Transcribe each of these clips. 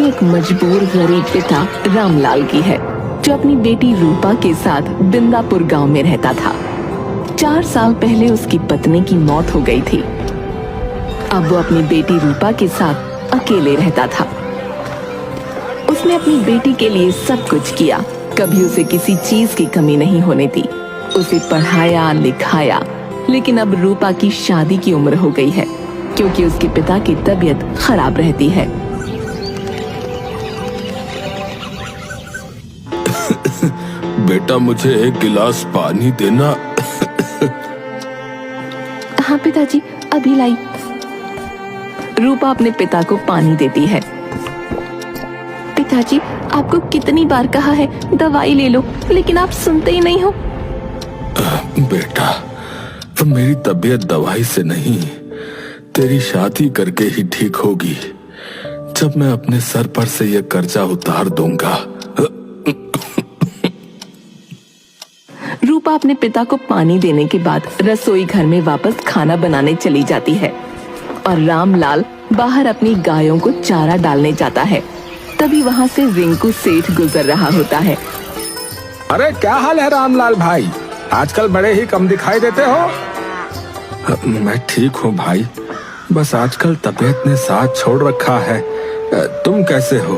कहानी एक मजबूर गरीब पिता रामलाल की है, जो अपनी बेटी रूपा के साथ बिंदापुर गांव में रहता था। 4 साल पहले उसकी पत्नी की मौत हो गई थी। अब वो अपनी बेटी रूपा के साथ अकेले रहता था। उसने अपनी बेटी के लिए सब कुछ किया, कभी उसे किसी चीज की कमी नहीं होने दी। उसे पढ़ाया लिखाया, लेकिन अब रूपा की शादी की उम्र हो गई है, क्योंकि उसके पिता की तबीयत खराब रहती है। बेटा, मुझे एक गिलास पानी देना। हाँ पिताजी, अभी लाई। रूपा अपने पिता को पानी देती है। पिताजी, आपको कितनी बार कहा है दवाई ले लो, लेकिन आप सुनते ही नहीं हो। बेटा, मेरी तबीयत दवाई से नहीं, तेरी शादी करके ही ठीक होगी, जब मैं अपने सर पर से यह कर्जा उतार दूंगा। रूपा अपने पिता को पानी देने के बाद रसोई घर में वापस खाना बनाने चली जाती है और रामलाल बाहर अपनी गायों को चारा डालने जाता है। तभी वहाँ से रिंकू सेठ गुजर रहा होता है। अरे क्या हाल है रामलाल भाई, आजकल बड़े ही कम दिखाई देते हो। मैं ठीक हूँ भाई, बस आजकल तबीयत ने साथ छोड़ रखा है। तुम कैसे हो?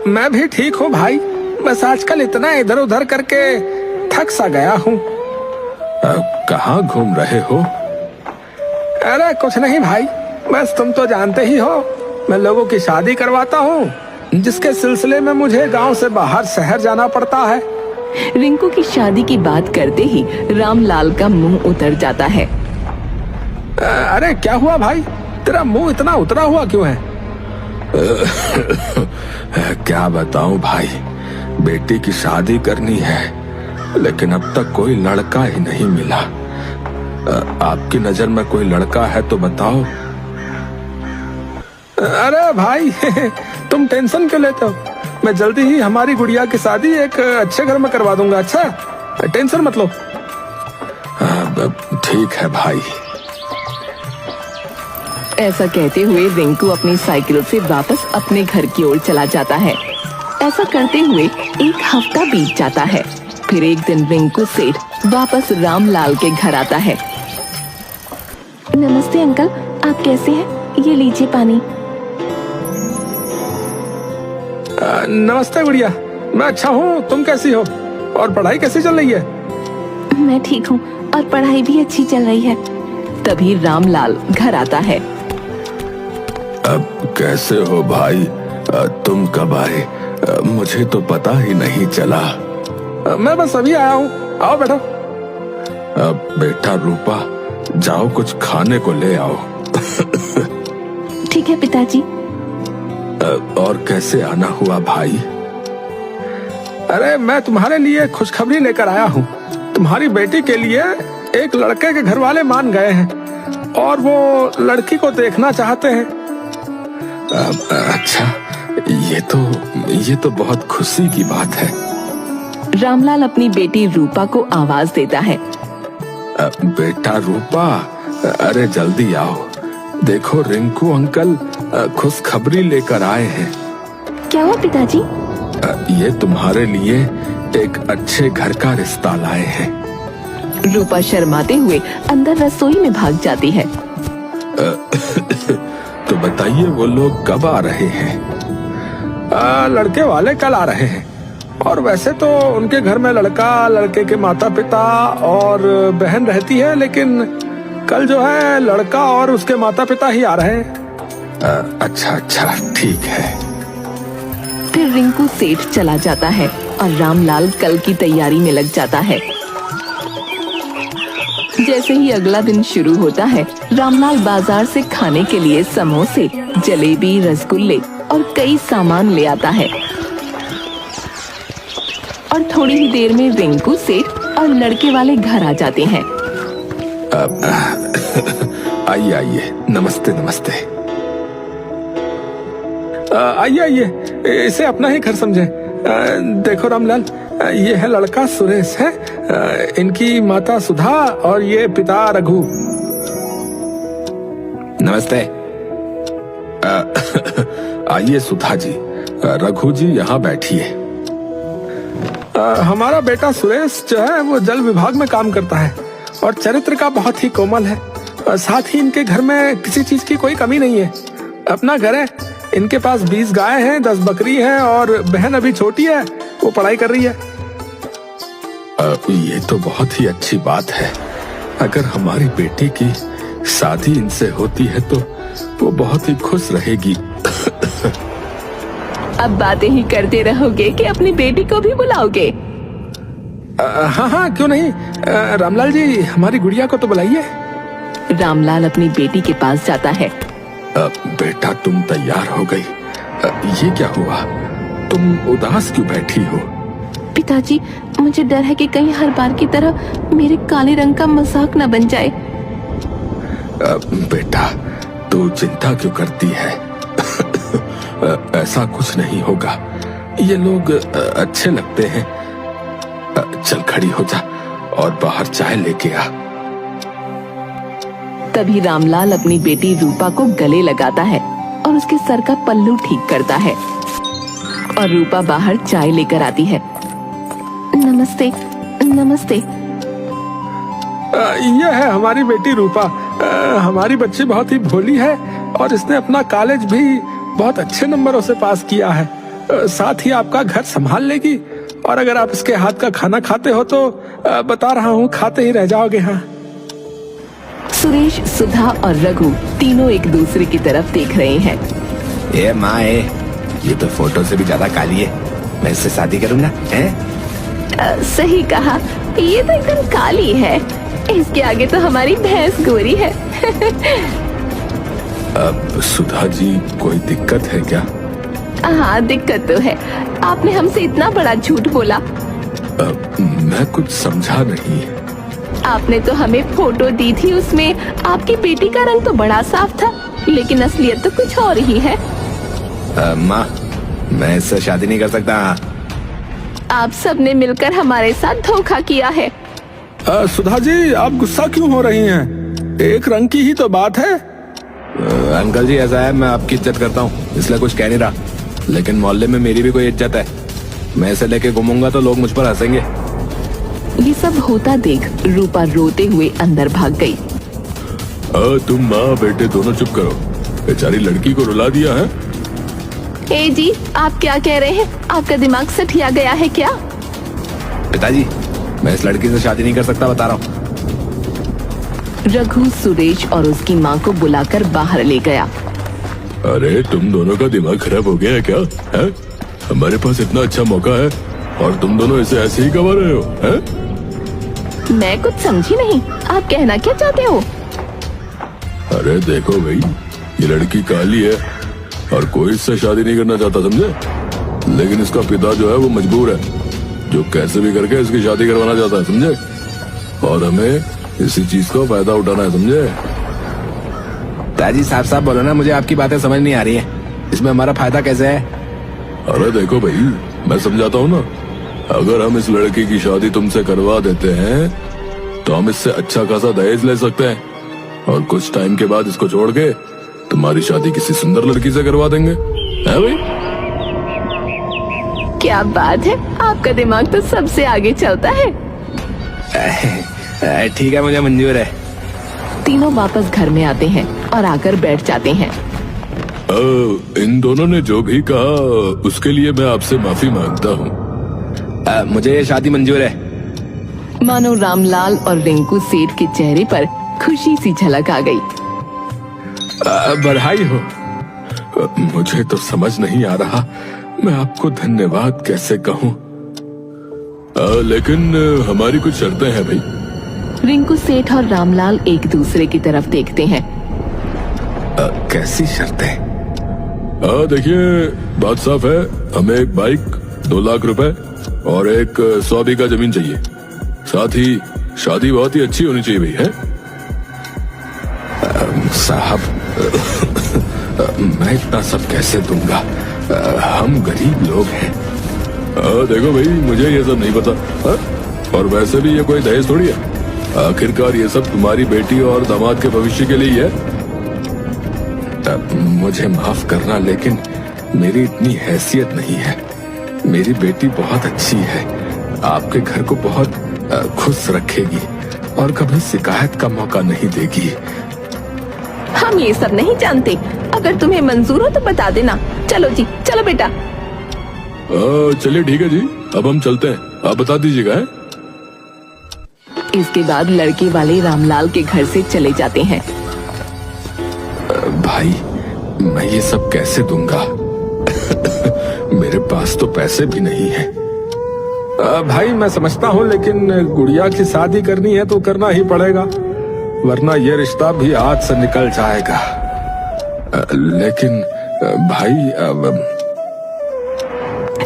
मैं भी ठीक हूँ भाई, बस आजकल इतना इधर उधर करके थक सा गया हूँ। कहाँ घूम रहे हो? अरे कुछ नहीं भाई, बस तुम तो जानते ही हो, मैं लोगों की शादी करवाता हूँ, जिसके सिलसिले में मुझे गांव से बाहर शहर जाना पड़ता है। रिंकू की शादी की बात करते ही रामलाल का मुंह उतर जाता है। अरे क्या हुआ भाई, तेरा मुंह इतना उतरा हुआ क्यों है? क्या बताऊं भाई, बेटी की शादी करनी है, लेकिन अब तक कोई लड़का ही नहीं मिला। आपकी नजर में कोई लड़का है तो बताओ। अरे भाई तुम टेंशन क्यों लेते हो, मैं जल्दी ही हमारी गुड़िया की शादी एक अच्छे घर में करवा दूंगा। अच्छा, टेंशन मत लो। ठीक है भाई। ऐसा कहते हुए रिंकू अपनी साइकिल से वापस अपने घर की ओर चला जाता है। ऐसा करते हुए 1 हफ्ता बीत जाता है। फिर एक दिन रिंकू सेठ वापस रामलाल के घर आता है। नमस्ते अंकल, आप कैसे हैं? ये लीजिए पानी। नमस्ते गुड़िया, मैं अच्छा हूँ, तुम कैसी हो और पढ़ाई कैसी चल रही है? मैं ठीक हूँ और पढ़ाई भी अच्छी चल रही है। तभी रामलाल घर आता है। अब कैसे हो भाई, तुम कब आए? मुझे तो पता ही नहीं चला। मैं बस अभी आया हूँ, आओ बैठो। बेटा रूपा, जाओ कुछ खाने को ले आओ। ठीक है पिताजी। और कैसे आना हुआ भाई? अरे मैं तुम्हारे लिए खुशखबरी लेकर आया हूँ। तुम्हारी बेटी के लिए एक लड़के के घर वाले मान गए हैं और वो लड़की को देखना चाहते हैं। अच्छा, ये तो बहुत खुशी की बात है। रामलाल अपनी बेटी रूपा को आवाज देता है। बेटा रूपा, अरे जल्दी आओ, देखो रिंकू अंकल खुशखबरी लेकर आए हैं। क्या हुआ पिताजी? ये तुम्हारे लिए एक अच्छे घर का रिश्ता लाए हैं। रूपा शर्माते हुए अंदर रसोई में भाग जाती है। तो बताइए वो लोग कब आ रहे हैं? लड़के वाले कल आ रहे हैं, और वैसे तो उनके घर में लड़का, लड़के के माता पिता और बहन रहती है, लेकिन कल जो है लड़का और उसके माता पिता ही आ रहे हैं। अच्छा, ठीक है। फिर रिंकू सेठ चला जाता है और रामलाल कल की तैयारी में लग जाता है। जैसे ही अगला दिन शुरू होता है, रामलाल बाजार से खाने के लिए समोसे, जलेबी, रसगुल्ले और कई सामान ले आता है। और थोड़ी ही देर में रिंकू सेठ और लड़के वाले घर आ जाते हैं। आइए, नमस्ते। आइए, इसे अपना ही घर समझे। देखो रामलाल, ये है लड़का सुरेश है, इनकी माता सुधा और ये पिता रघु। नमस्ते। आइए सुधा जी, रघु जी यहाँ बैठिए। हमारा बेटा सुरेश जो है वो जल विभाग में काम करता है और चरित्र का बहुत ही कोमल है। साथ ही इनके घर में किसी चीज की कोई कमी नहीं है। अपना घर है, इनके पास 20 गाय हैं, 10 बकरी हैं और बहन अभी छोटी है, वो पढ़ाई कर रही है। ये तो बहुत ही अच्छी बात है। अगर हमारी बेटी की शादी इनसे होती है तो वो बहुत ही खुश रहेगी। अब बातें ही करते रहोगे कि अपनी बेटी को भी बुलाओगे? हाँ हाँ, क्यों नहीं। रामलाल जी, हमारी गुड़िया को तो बुलाइए। रामलाल अपनी बेटी के पास जाता है। बेटा, तुम तैयार हो गई? ये क्या हुआ? तुम उदास क्यों बैठी हो? पिताजी, मुझे डर है कि कहीं हर बार की तरह मेरे काले रंग का मजाक न बन जाए। बेटा, तू चिंता क्यों करती है? ऐसा कुछ नहीं होगा। ये लोग अच्छे लगते हैं। चल खड़ी हो जा और बाहर चाय लेके आ। तभी रामलाल अपनी बेटी रूपा को गले लगाता है और उसके सर का पल्लू ठीक करता है और रूपा बाहर चाय लेकर आती है। नमस्ते। नमस्ते। ये है हमारी बेटी रूपा। हमारी बच्ची बहुत ही भोली है और इसने अपना कॉलेज भी बहुत अच्छे नंबरों से पास किया है। साथ ही आपका घर संभाल लेगी और अगर आप इसके हाथ का खाना खाते हो तो बता रहा हूँ, खाते ही रह जाओगे। हाँ। सुरेश, सुधा और रघु तीनों एक दूसरे की तरफ देख रहे हैं। ए माँ, ये तो फोटो से भी ज्यादा काली है। मैं इससे शादी करूंगा। सही कहा, ये तो एकदम काली है। इसके आगे तो हमारी भैंस गोरी है। अब सुधा जी, कोई दिक्कत है क्या? हाँ, दिक्कत तो है। आपने हमसे इतना बड़ा झूठ बोला। मैं कुछ समझा नहीं। आपने तो हमें फोटो दी थी, उसमें आपकी बेटी का रंग तो बड़ा साफ था, लेकिन असलियत तो कुछ और ही है। माँ, मैं इससे शादी नहीं कर सकता। आप सबने मिलकर हमारे साथ धोखा किया है। सुधा जी, आप गुस्सा क्यों हो रही हैं? एक रंग की ही तो बात है। अंकल जी, ऐसा है, मैं आपकी इज्जत करता हूँ इसलिए कुछ कह नहीं रहा, लेकिन मोहल्ले में मेरी भी कोई इज्जत है। मैं इसे लेके घूमूंगा तो लोग मुझ पर हंसेंगे। ये सब होता देख रूपा रोते हुए अंदर भाग गई। तुम माँ बेटे दोनों चुप करो। बेचारी लड़की को रुला दिया है। ए जी, आप क्या कह रहे हैं? आपका दिमाग सठिया गया है क्या? पिताजी, मैं इस लड़की से शादी नहीं कर सकता, बता रहा हूँ। रघु सुरेश और उसकी माँ को बुलाकर बाहर ले गया। अरे, तुम दोनों का दिमाग खराब हो गया है क्या? है? हमारे पास इतना अच्छा मौका है और तुम दोनों इसे ऐसे ही गवा रहे हो? है? मैं कुछ समझी नहीं, आप कहना क्या चाहते हो? अरे देखो भाई, ये लड़की काली है और कोई इससे शादी नहीं करना चाहता, समझे? लेकिन इसका पिता जो है वो मजबूर है, जो कैसे भी करके इसकी शादी करवाना चाहता है, समझे? और हमें इसी चीज का फायदा उठाना है, समझे? दादी, साफ साफ बोलो ना, मुझे आपकी बातें समझ नहीं आ रही है। इसमें हमारा फायदा कैसे है? अरे देखो भाई, मैं समझाता हूँ ना। अगर हम इस लड़की की शादी तुमसे करवा देते हैं तो हम इससे अच्छा खासा दहेज ले सकते हैं और कुछ टाइम के बाद इसको छोड़ के तुम्हारी शादी किसी सुंदर लड़की से करवा देंगे, है भाई? क्या बात है, आपका दिमाग तो सबसे आगे चलता है। ठीक है, मुझे मंजूर है। तीनों वापस घर में आते हैं और आकर बैठ जाते हैं। इन दोनों ने जो भी कहा उसके लिए मैं आपसे माफी मांगता हूँ। मुझे ये शादी मंजूर है। मानो रामलाल और रिंकू सेठ के चेहरे पर खुशी सी झलक आ गई। बधाई हो। मुझे तो समझ नहीं आ रहा मैं आपको धन्यवाद कैसे कहूँ। लेकिन हमारी कुछ शर्तें हैं भाई। रिंकू सेठ और रामलाल एक दूसरे की तरफ देखते हैं। कैसी शर्तें? देखिए, बात साफ है, हमें एक बाइक, 2 लाख रुपए और एक 100 बीघा जमीन चाहिए। साथ ही शादी बहुत ही अच्छी होनी चाहिए भाई, है? साहब, मैं इतना सब कैसे दूंगा? हम गरीब लोग हैं। देखो भाई, मुझे ये सब नहीं पता। और वैसे भी ये कोई दहेज थोड़ी है। आखिरकार ये सब तुम्हारी बेटी और दामाद के भविष्य के लिए ही है। मुझे माफ करना, लेकिन मेरी इतनी हैसियत नहीं है। मेरी बेटी बहुत अच्छी है, आपके घर को बहुत खुश रखेगी और कभी शिकायत का मौका नहीं देगी। हम ये सब नहीं जानते। अगर तुम्हें मंजूर हो तो बता देना। चलो जी, चलो बेटा। चलिए ठीक है जी, अब हम चलते हैं। आप बता दीजिएगा। इसके बाद लड़के वाले रामलाल के घर से चले जाते हैं। भाई, मैं ये सब कैसे दूंगा? मेरे पास तो पैसे भी नहीं है। भाई मैं समझता हूँ, लेकिन गुड़िया की शादी करनी है तो करना ही पड़ेगा, वरना ये रिश्ता भी हाथ से निकल जाएगा। लेकिन भाई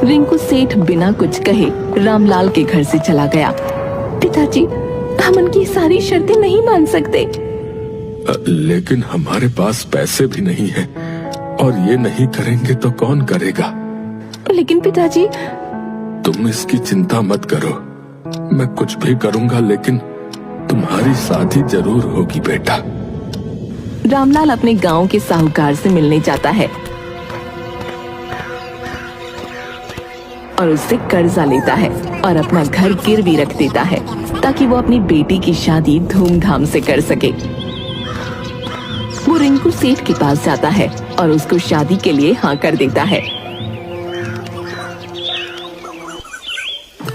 रिंकू सेठ बिना कुछ कहे रामलाल के घर से चला गया। पिताजी, हम उनकी सारी शर्तें नहीं मान सकते। लेकिन हमारे पास पैसे भी नहीं है, और ये नहीं करेंगे तो कौन करेगा? लेकिन पिताजी। तुम इसकी चिंता मत करो, मैं कुछ भी करूंगा, लेकिन तुम्हारी शादी जरूर होगी बेटा। रामलाल अपने गांव के साहूकार से मिलने जाता है और उससे कर्जा लेता है और अपना घर गिरवी रख देता है ताकि वो अपनी बेटी की शादी धूमधाम से कर सके। वो रिंकू सेठ के पास जाता है और उसको शादी के लिए हाँ कर देता है।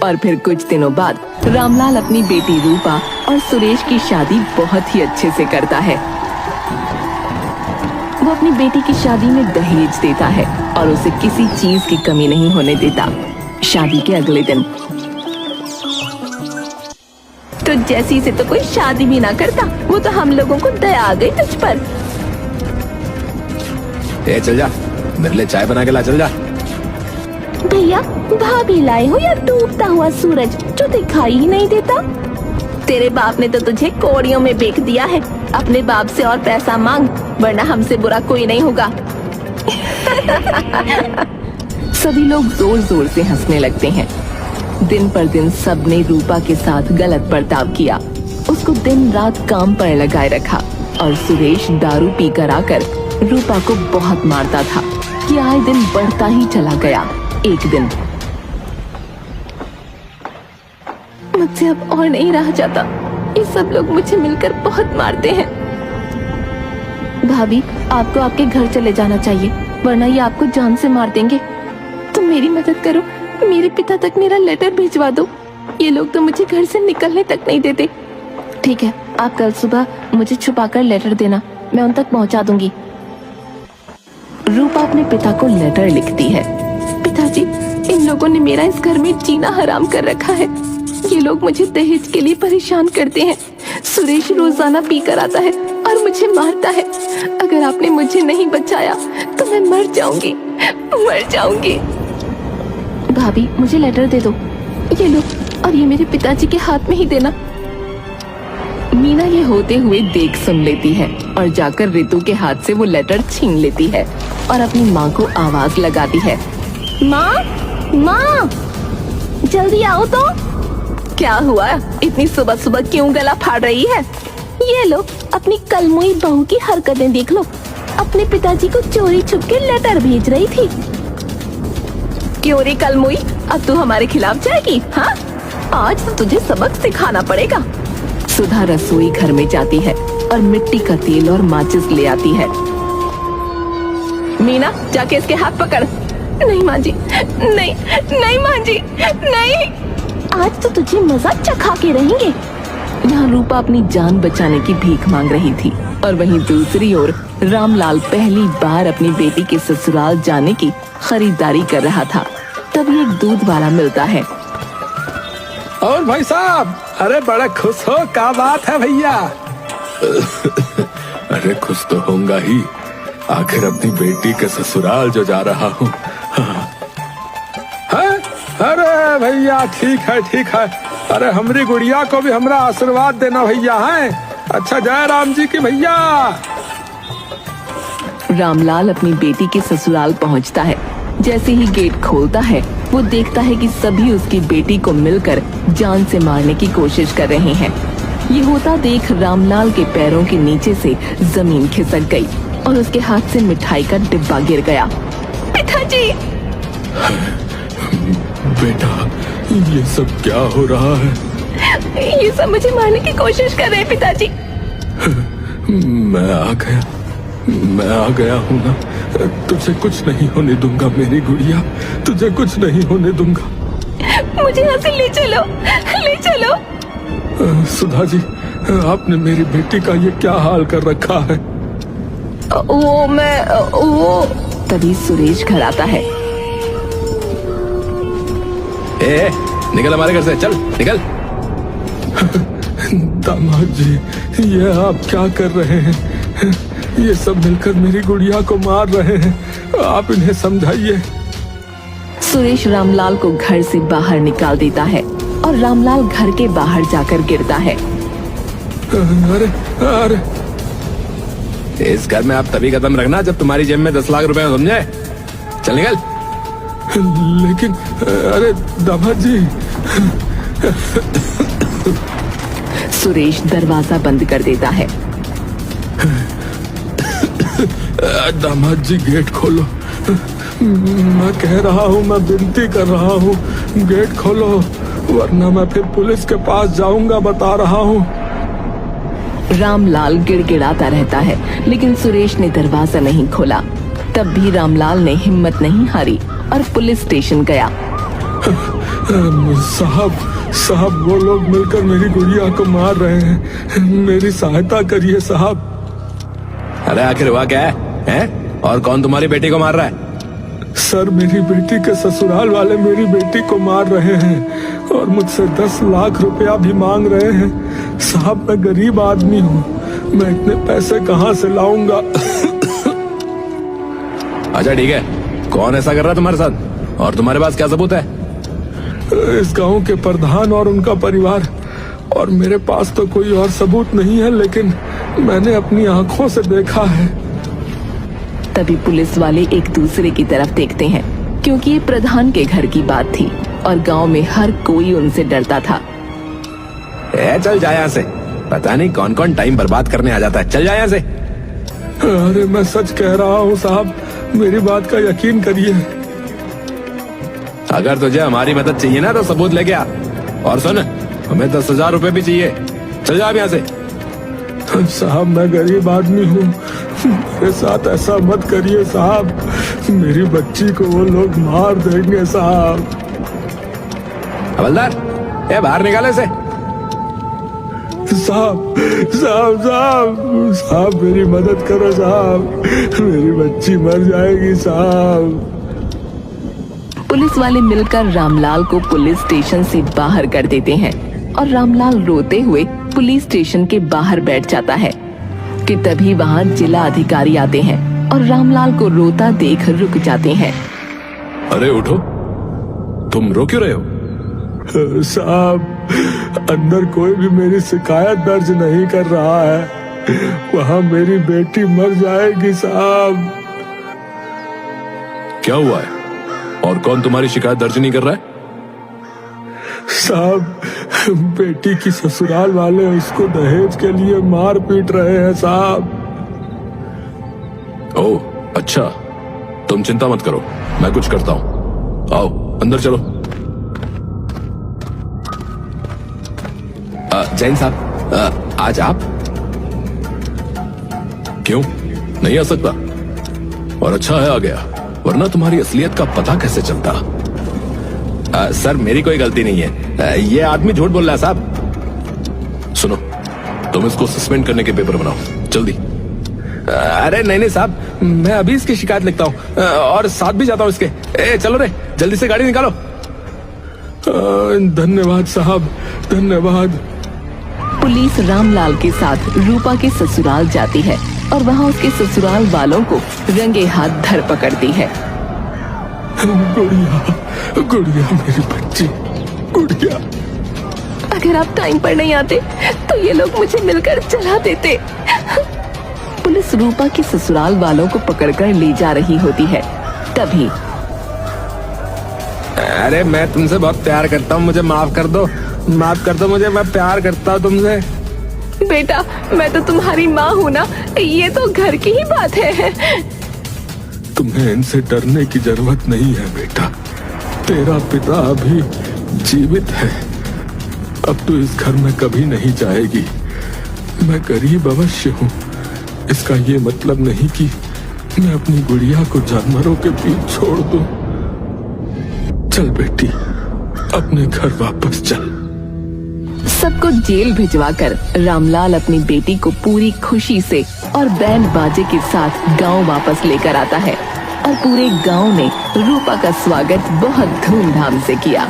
और फिर कुछ दिनों बाद रामलाल अपनी बेटी रूपा और सुरेश की शादी बहुत ही अच्छे से करता है। वो अपनी बेटी की शादी में दहेज देता है और उसे किसी चीज की कमी नहीं होने देता। शादी के अगले दिन तो जैसी से तो कोई शादी भी ना करता, वो तो हम लोगों को दया आ गई तुझ पर। चल जा, मेरे लिए चाय बना के ला। चल जा। भैया, भाभी लाए हो या डूबता हुआ सूरज जो दिखाई ही नहीं देता? तेरे बाप ने तो तुझे कौड़ियों में बेच दिया है। अपने बाप से और पैसा मांग, वरना हमसे बुरा कोई नहीं होगा। सभी लोग जोर जोर से हंसने लगते हैं। दिन पर दिन सबने रूपा के साथ गलत बर्ताव किया। उसको दिन रात काम पर लगाए रखा और सुरेश दारू पी कर आकर रूपा को बहुत मारता था कि आए दिन बढ़ता ही चला गया। एक दिन मुझसे अब और नहीं रहा जाता। ये सब लोग मुझे मिलकर बहुत मारते हैं। भाभी, आपको आपके घर चले जाना चाहिए, वरना ये आपको जान से मार देंगे। तुम मेरी मदद करो, मेरे पिता तक मेरा लेटर भिजवा दो। ये लोग तो मुझे घर से निकलने तक नहीं देते। ठीक है, आप कल सुबह मुझे छुपाकर लेटर देना, मैं उन तक पहुंचा दूंगी। रूपा अपने पिता को लेटर लिखती है। पिताजी, इन लोगों ने मेरा इस घर में जीना हराम कर रखा है। ये लोग मुझे दहेज के लिए परेशान करते हैं। सुरेश रोजाना पी कर आता है और मुझे मारता है। अगर आपने मुझे नहीं बचाया तो मैं मर जाऊंगी। भाभी, मुझे लेटर दे दो। ये लो, और ये मेरे पिताजी के हाथ में ही देना। मीना ये होते हुए देख सुन लेती है और जाकर रितु के हाथ से वो लेटर छीन लेती है और अपनी माँ को आवाज लगाती है। माँ, जल्दी आओ तो। क्या हुआ? इतनी सुबह सुबह क्यों गला फाड़ रही है? ये लो, अपनी कलमुई बहू की हरकतें देख लो। अपने पिताजी को चोरी छुप के लेटर भेज रही थी। क्यों रे कलमुई, अब तू हमारे खिलाफ जाएगी? हाँ, आज तो तुझे सबक सिखाना पड़ेगा। सुधा रसोई घर में जाती है और मिट्टी का तेल और माचिस ले आती है। मीना, जाके इसके हाथ पकड़। नहीं माँ जी, नहीं माँ जी, नहीं। आज तो तुझे मजा चखा के रहेंगे। यहाँ रूपा अपनी जान बचाने की भीख मांग रही थी और वहीं दूसरी ओर रामलाल पहली बार अपनी बेटी के ससुराल जाने की खरीदारी कर रहा था। तभी एक दूध वाला मिलता है। और भाई साहब, अरे बड़ा खुश हो, क्या बात है भैया? अरे खुश तो होऊंगा ही, आखिर अपनी बेटी के ससुराल जो जा रहा हूँ। अरे भैया, ठीक है। अरे हमारी गुड़िया को भी हमरा आशीर्वाद देना भैया। है अच्छा, जय राम जी की भैया। रामलाल अपनी बेटी के ससुराल पहुंचता है। जैसे ही गेट खोलता है, वो देखता है कि सभी उसकी बेटी को मिलकर जान से मारने की कोशिश कर रहे हैं। ये होता देख रामलाल के पैरों के नीचे से जमीन खिसक गई और उसके हाथ से मिठाई का डिब्बा गिर गया। पिताजी! बेटा, ये सब क्या हो रहा है? ये सब मुझे मारने की कोशिश कर रहे हैं पिताजी। मैं आ गया हूँ ना। तुझे कुछ नहीं होने दूंगा मेरी गुड़िया, तुझे कुछ नहीं होने दूंगा। मुझे यहाँ से ले चलो, ले चलो। सुधा जी, आपने मेरी बेटी का ये क्या हाल कर रखा है? वो तभी सुरेश घर आता है। ए, निकल हमारे घर से, चल निकल। दामाद जी, ये आप क्या कर रहे हैं? ये सब मिलकर मेरी गुड़िया को मार रहे हैं, आप इन्हें समझाइए। सुरेश रामलाल को घर से बाहर निकाल देता है और रामलाल घर के बाहर जाकर गिरता है। अरे अरे, इस घर में आप तभी कदम रखना जब तुम्हारी जेब में 10 लाख रुपए हो, समझे? चल निकल। लेकिन अरे दामाद जी। सुरेश दरवाजा बंद कर देता है। दामाद जी, गेट खोलो। मैं कह रहा हूँ, मैं विनती कर रहा हूँ, गेट खोलो, वरना मैं फिर पुलिस के पास जाऊंगा, बता रहा हूँ। रामलाल गिड़गिड़ाता रहता है, लेकिन सुरेश ने दरवाजा नहीं खोला। तब भी रामलाल ने हिम्मत नहीं हारी और पुलिस स्टेशन गया। साहब, वो लोग मिलकर मेरी गुड़िया को मार रहे हैं, मेरी सहायता करिए साहब। अरे आखिर हुआ क्या है? और कौन तुम्हारी बेटी को मार रहा है? सर, मेरी बेटी के ससुराल वाले मेरी बेटी को मार रहे हैं और मुझसे 10 लाख रुपया भी मांग रहे हैं। साहब, मैं गरीब आदमी हूँ, मैं इतने पैसे कहाँ से लाऊंगा? अच्छा ठीक है, कौन ऐसा कर रहा है तुम्हारे साथ और तुम्हारे पास क्या सबूत है? इस गांव के प्रधान और उनका परिवार, और मेरे पास तो कोई और सबूत नहीं है, लेकिन मैंने अपनी आंखों से देखा है। तभी पुलिस वाले एक दूसरे की तरफ देखते हैं, क्योंकि ये प्रधान के घर की बात थी और गांव में हर कोई उनसे डरता था। चल जा यहाँ से, पता नहीं कौन कौन टाइम बर्बाद करने आ जाता है। चल जा यहाँ से। अरे मैं सच कह रहा हूँ साहब, मेरी बात का यकीन करिए। अगर तुझे हमारी मदद चाहिए ना तो सबूत लेके आ, और सुन, हमें 10,000 रुपए भी चाहिए। चल जा यहाँ से। साहब, मैं गरीब आदमी हूँ, मेरे साथ ऐसा मत करिए साहब, मेरी बच्ची को वो लोग मार देंगे साहब। हवलदार, बाहर निकाले से। साहब साहब साहब साहब, मेरी मदद करो साहब, मेरी बच्ची मर जाएगी साहब। पुलिस वाले मिलकर रामलाल को पुलिस स्टेशन से बाहर कर देते हैं और रामलाल रोते हुए पुलिस स्टेशन के बाहर बैठ जाता है कि तभी वहाँ जिला अधिकारी आते हैं और रामलाल को रोता देख रुक जाते हैं। अरे उठो, तुम रो क्यों रहे हो? साहब, अंदर कोई भी मेरी शिकायत दर्ज नहीं कर रहा है, वहाँ मेरी बेटी मर जाएगी साहब। क्या हुआ है और कौन तुम्हारी शिकायत दर्ज नहीं कर रहा है? साहब, बेटी की ससुराल वाले उसको दहेज के लिए मार पीट रहे हैं साहब। ओह अच्छा, तुम चिंता मत करो, मैं कुछ करता हूँ। आओ अंदर चलो। जैन साहब, आज आप? क्यों नहीं आ सकता? और अच्छा है आ गया, वरना तुम्हारी असलियत का पता कैसे चलता? सर, मेरी कोई गलती नहीं है, ये आदमी झूठ बोल रहा है साहब। सुनो, तुम इसको सस्पेंड करने के पेपर बनाओ जल्दी। अरे नहीं साहब, मैं अभी इसकी शिकायत लिखता हूँ और साथ भी जाता हूँ इसके। चलो रे, जल्दी से गाड़ी निकालो। धन्यवाद साहब, धन्यवाद। पुलिस रामलाल के साथ रूपा के ससुराल जाती है और वहाँ उसके ससुराल वालों को रंगे हाथ धर पकड़ती है। गुड़िया, गुड़िया, मेरी बच्ची, गुड़िया। अगर आप टाइम पर नहीं आते तो ये लोग मुझे मिलकर जला देते। पुलिस रूपा के ससुराल वालों को पकड़कर ले जा रही होती है। तभी अरे मैं तुमसे बहुत प्यार करता हूँ, मुझे माफ कर दो, माफ कर दो मुझे, मैं प्यार करता हूँ तुमसे। बेटा, मैं तो तुम्हारी माँ हूँ ना, ये तो घर की ही बात है। तुम्हें इनसे डरने की जरूरत नहीं है बेटा। तेरा पिता अभी जीवित है। अब तू इस घर में कभी नहीं जाएगी। मैं गरीब अवश्य हूँ, इसका ये मतलब नहीं कि मैं अपनी गुड़िया को जानवरों के बीच छोड़ दूं। चल बेटी, अपने घर वापस चल। सबको जेल भिजवाकर रामलाल अपनी बेटी को पूरी खुशी से और बैंड बाजे के साथ गांव वापस लेकर आता है और पूरे गांव ने रूपा का स्वागत बहुत धूमधाम से किया।